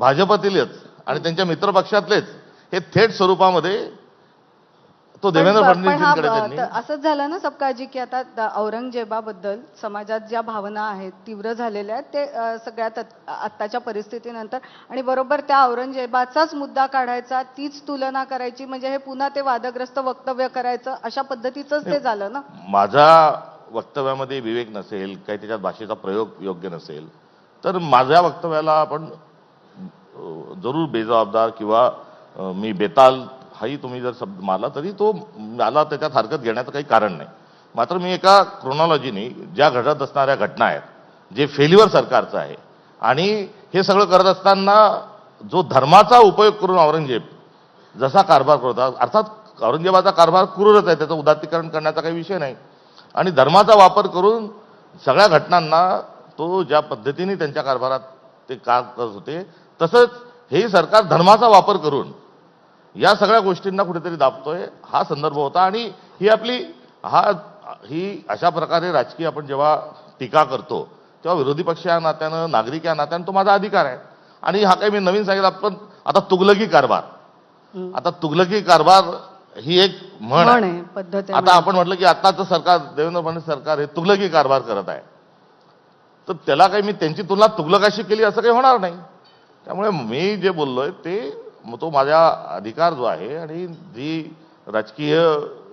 भाजपातीलच आणि त्यांच्या मित्रपक्षातलेच हे थेट स्वरूपामध्ये तो देवेंद्र पण फडणवीसांकडे त्यांनी असंच झालं ना सबकाजी, की आता औरंगजेबाबद्दल समाजात ज्या भावना आहेत तीव्र झालेल्या आहेत ते सगळ्यात आत्ताच्या परिस्थितीनंतर, आणि बरोबर त्या औरंगजेबाचाच मुद्दा काढायचा, तीच तुलना करायची, म्हणजे हे पुन्हा ते वादग्रस्त वक्तव्य करायचं, अशा पद्धतीचंच ते झालं ना. माझ्या वक्तव्यामध्ये विवेक नसेल, काही त्याच्यात भाषेचा प्रयोग योग्य नसेल, तर माझ्या वक्तव्याला आपण जरूर बेजबाबदार किंवा मी बेताल हाही तुम्ही जर शब्द मारला तरी तो मला त्याच्यात हरकत घेण्याचं काही कारण नाही. मात्र मी एका क्रोनॉलॉजीने ज्या घडत असणाऱ्या घटना आहेत, जे फेल्युअर सरकारचं आहे, आणि हे सगळं करत असताना जो धर्माचा उपयोग करून औरंगजेब जसा कारभार करता, अर्थात औरंगजेबाचा कारभार क्रूरच आहे, त्याचं उदात्तीकरण करण्याचा काही विषय नाही, आणि धर्माचा वापर करून सगळ्या घटनांना तो ज्या पद्धतीने त्यांच्या कारभारात ते काम करत होते, तसंच हे सरकार धर्माचा वापर करून या सगळ्या गोष्टींना कुठेतरी दाबतोय, हा संदर्भ होता. आणि ही अशा प्रकारे राजकीय आपण जेव्हा टीका करतो तेव्हा विरोधी पक्ष या नात्यानं, नागरिक या नात्यानं तो माझा अधिकार आहे. आणि हा काही मी नवीन सांगितलं, आपण आता तुगलकी कारभार ही एक म्हण आहे, पद्धत. आता आपण म्हटलं की आताचं सरकार, देवेंद्र फडणवीस सरकार हे तुगलकी कारभार करत आहे, तर त्याला काही मी त्यांची तुलना तुगलकाशी केली असं काही होणार नाही. त्यामुळे मी जे बोललोय ते तो माझा अधिकार जो आहे, आणि जी राजकीय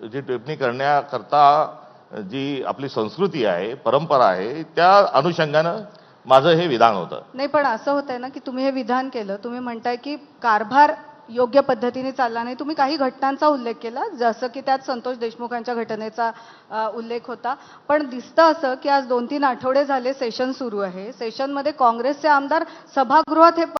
जी टिप्पणी करण्याकरता जी आपली संस्कृती आहे, परंपरा आहे, त्या अनुषंगानं माझं हे विधान होतं. नाही, पण असं होतंय ना की तुम्ही हे विधान केलं, तुम्ही म्हणताय की कारभार योग्य पद्धतीने चालला नाही, तुम्ही काही घटनांचा उल्लेख केला, जसं की त्यात संतोष देशमुखांच्या घटनेचा उल्लेख होता. पण दिसतं असं की आज 2-3 आठवडे झाले सेशन सुरू आहे, सेशनमध्ये काँग्रेसचे आमदार सभागृहात हे